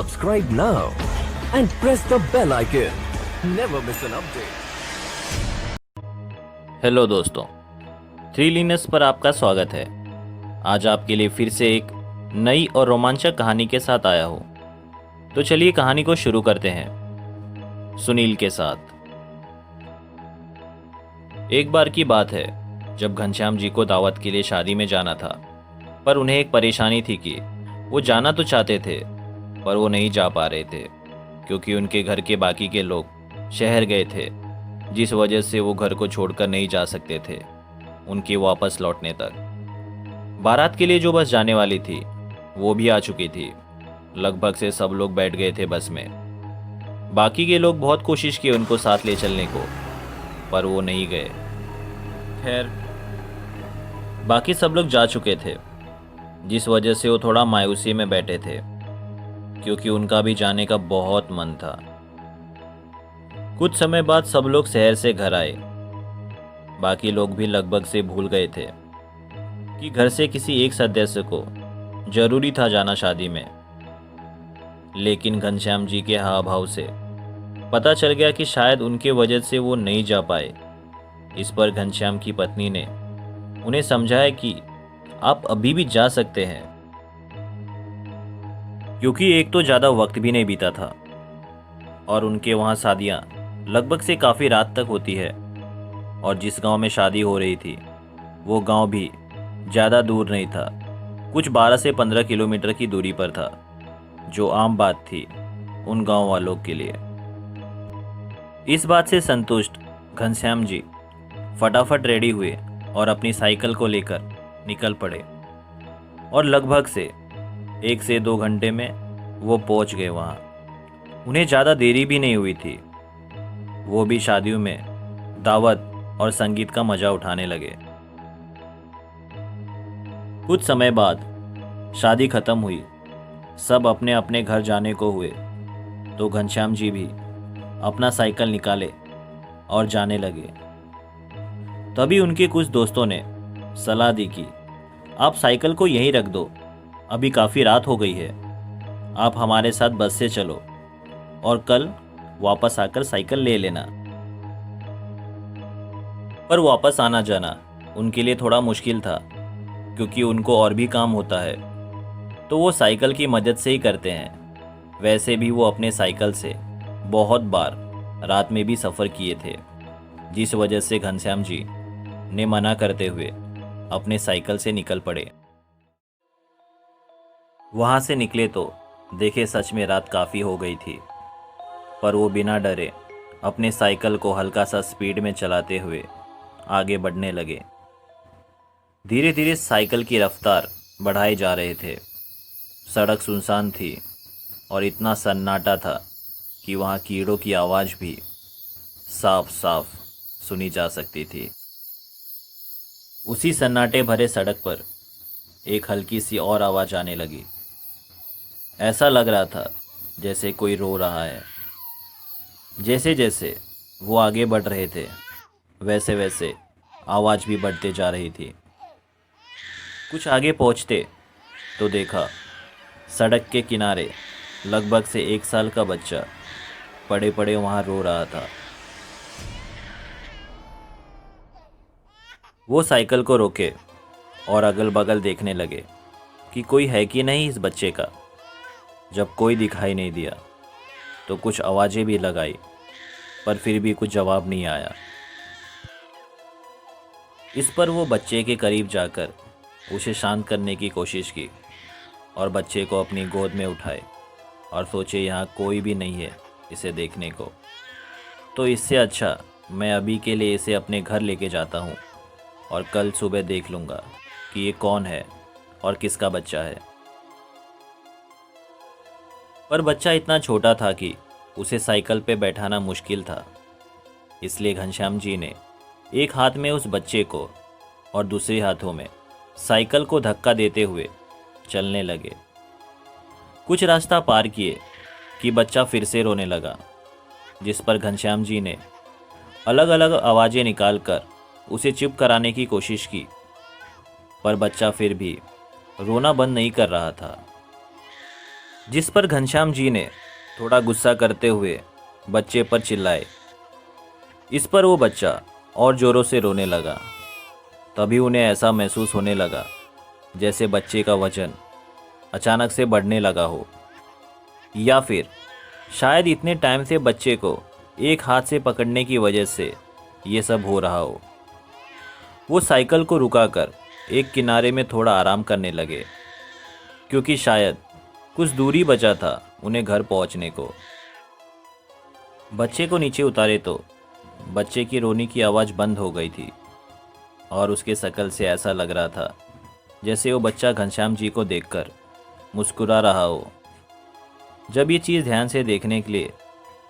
Subscribe now and press the bell icon. Never miss an update. Hello दोस्तों, थ्रिलिनस पर आपका स्वागत है। आज आपके लिए फिर से एक नई और रोमांचक कहानी के साथ आया हूँ। तो चलिए कहानी को शुरू करते हैं सुनील के साथ। एक बार की बात है जब घनश्याम जी को दावत के लिए शादी में जाना था, पर उन्हें एक परेशानी थी कि वो जाना तो चाहते थे पर वो नहीं जा पा रहे थे क्योंकि उनके घर के बाकी के लोग शहर गए थे, जिस वजह से वो घर को छोड़कर नहीं जा सकते थे उनके वापस लौटने तक। बारात के लिए जो बस जाने वाली थी वो भी आ चुकी थी। लगभग से सब लोग बैठ गए थे बस में। बाकी के लोग बहुत कोशिश किए उनको साथ ले चलने को, पर वो नहीं गए। खैर, बाकी सब लोग जा चुके थे, जिस वजह से वो थोड़ा मायूसी में बैठे थे क्योंकि उनका भी जाने का बहुत मन था। कुछ समय बाद सब लोग शहर से घर आए। बाकी लोग भी लगभग से भूल गए थे कि घर से किसी एक सदस्य को जरूरी था जाना शादी में। लेकिन घनश्याम जी के हाव भाव से पता चल गया कि शायद उनके वजह से वो नहीं जा पाए। इस पर घनश्याम की पत्नी ने उन्हें समझाया कि आप अभी भी जा सकते हैं, क्योंकि एक तो ज़्यादा वक्त भी नहीं बीता था और उनके वहाँ शादियाँ लगभग से काफ़ी रात तक होती है। और जिस गांव में शादी हो रही थी वो गांव भी ज़्यादा दूर नहीं था, कुछ 12 से 15 किलोमीटर की दूरी पर था, जो आम बात थी उन गांव वालों के लिए। इस बात से संतुष्ट घनश्याम जी फटाफट रेडी हुए और अपनी साइकिल को लेकर निकल पड़े और लगभग से 1 से 2 घंटे में वो पहुंच गए वहाँ। उन्हें ज़्यादा देरी भी नहीं हुई थी। वो भी शादियों में दावत और संगीत का मज़ा उठाने लगे। कुछ समय बाद शादी खत्म हुई, सब अपने अपने घर जाने को हुए, तो घनश्याम जी भी अपना साइकिल निकाले और जाने लगे। तभी उनके कुछ दोस्तों ने सलाह दी कि आप साइकिल को यहीं रख दो, अभी काफ़ी रात हो गई है, आप हमारे साथ बस से चलो और कल वापस आकर साइकिल ले लेना। पर वापस आना जाना उनके लिए थोड़ा मुश्किल था क्योंकि उनको और भी काम होता है, तो वो साइकिल की मदद से ही करते हैं। वैसे भी वो अपने साइकिल से बहुत बार रात में भी सफ़र किए थे, जिस वजह से घनश्याम जी ने मना करते हुए अपने साइकिल से निकल पड़े। वहाँ से निकले तो देखे सच में रात काफ़ी हो गई थी, पर वो बिना डरे अपने साइकिल को हल्का सा स्पीड में चलाते हुए आगे बढ़ने लगे। धीरे धीरे साइकिल की रफ्तार बढ़ाए जा रहे थे। सड़क सुनसान थी और इतना सन्नाटा था कि वहाँ कीड़ों की आवाज़ भी साफ साफ सुनी जा सकती थी। उसी सन्नाटे भरे सड़क पर एक हल्की सी और आवाज़ आने लगी। ऐसा लग रहा था जैसे कोई रो रहा है। जैसे जैसे वो आगे बढ़ रहे थे वैसे वैसे आवाज़ भी बढ़ते जा रही थी। कुछ आगे पहुंचते तो देखा सड़क के किनारे लगभग से 1 साल का बच्चा पड़े पड़े वहाँ रो रहा था। वो साइकिल को रोके और अगल बगल देखने लगे कि कोई है कि नहीं इस बच्चे का। जब कोई दिखाई नहीं दिया तो कुछ आवाज़ें भी लगाई, पर फिर भी कुछ जवाब नहीं आया। इस पर वो बच्चे के करीब जाकर उसे शांत करने की कोशिश की और बच्चे को अपनी गोद में उठाए और सोचे यहाँ कोई भी नहीं है इसे देखने को, तो इससे अच्छा मैं अभी के लिए इसे अपने घर लेके जाता हूँ और कल सुबह देख लूँगा कि ये कौन है और किसका बच्चा है। पर बच्चा इतना छोटा था कि उसे साइकिल पे बैठाना मुश्किल था, इसलिए घनश्याम जी ने एक हाथ में उस बच्चे को और दूसरे हाथों में साइकिल को धक्का देते हुए चलने लगे। कुछ रास्ता पार किए कि बच्चा फिर से रोने लगा, जिस पर घनश्याम जी ने अलग अलग आवाज़ें निकालकर उसे चुप कराने की कोशिश की, पर बच्चा फिर भी रोना बंद नहीं कर रहा था। जिस पर घनश्याम जी ने थोड़ा गुस्सा करते हुए बच्चे पर चिल्लाए। इस पर वो बच्चा और ज़ोरों से रोने लगा। तभी उन्हें ऐसा महसूस होने लगा जैसे बच्चे का वजन अचानक से बढ़ने लगा हो, या फिर शायद इतने टाइम से बच्चे को एक हाथ से पकड़ने की वजह से ये सब हो रहा हो। वो साइकिल को रुकाकर एक किनारे में थोड़ा आराम करने लगे, क्योंकि शायद कुछ दूरी बचा था उन्हें घर पहुंचने को। बच्चे को नीचे उतारे तो बच्चे की रोने की आवाज़ बंद हो गई थी और उसके शकल से ऐसा लग रहा था जैसे वो बच्चा घनश्याम जी को देखकर मुस्कुरा रहा हो। जब ये चीज़ ध्यान से देखने के लिए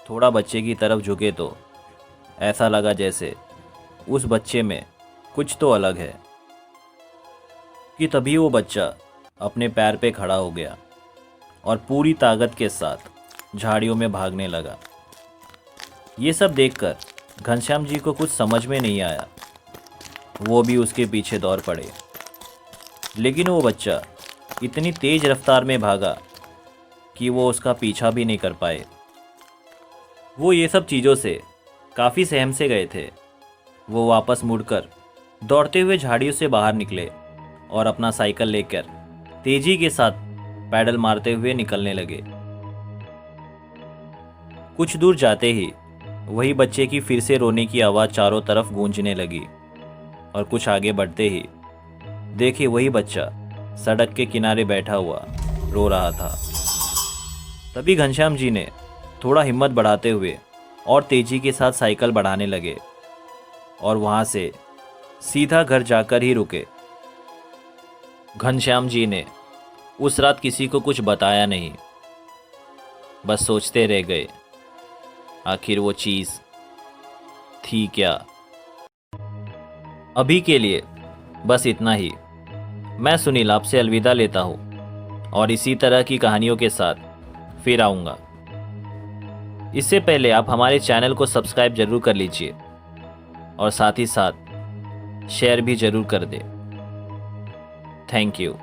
थोड़ा बच्चे की तरफ झुके तो ऐसा लगा जैसे उस बच्चे में कुछ तो अलग है। कि तभी वो बच्चा अपने पैर पे खड़ा हो गया और पूरी ताकत के साथ झाड़ियों में भागने लगा। ये सब देखकर घनश्याम जी को कुछ समझ में नहीं आया। वो भी उसके पीछे दौड़ पड़े, लेकिन वो बच्चा इतनी तेज रफ्तार में भागा कि वो उसका पीछा भी नहीं कर पाए। वो ये सब चीज़ों से काफ़ी सहम से गए थे। वो वापस मुड़कर दौड़ते हुए झाड़ियों से बाहर निकले और अपना साइकिल लेकर तेजी के साथ पैडल मारते हुए निकलने लगे। कुछ दूर जाते ही वही बच्चे की फिर से रोने की आवाज़ चारों तरफ गूंजने लगी और कुछ आगे बढ़ते ही देखे वही बच्चा सड़क के किनारे बैठा हुआ रो रहा था। तभी घनश्याम जी ने थोड़ा हिम्मत बढ़ाते हुए और तेजी के साथ साइकिल बढ़ाने लगे और वहाँ से सीधा घर जाकर ही रुके। घनश्याम जी ने उस रात किसी को कुछ बताया नहीं, बस सोचते रह गए आखिर वो चीज़ थी क्या। अभी के लिए बस इतना ही। मैं सुनील आपसे अलविदा लेता हूँ और इसी तरह की कहानियों के साथ फिर आऊँगा। इससे पहले आप हमारे चैनल को सब्सक्राइब जरूर कर लीजिए और साथ ही साथ शेयर भी जरूर कर दें। Thank you.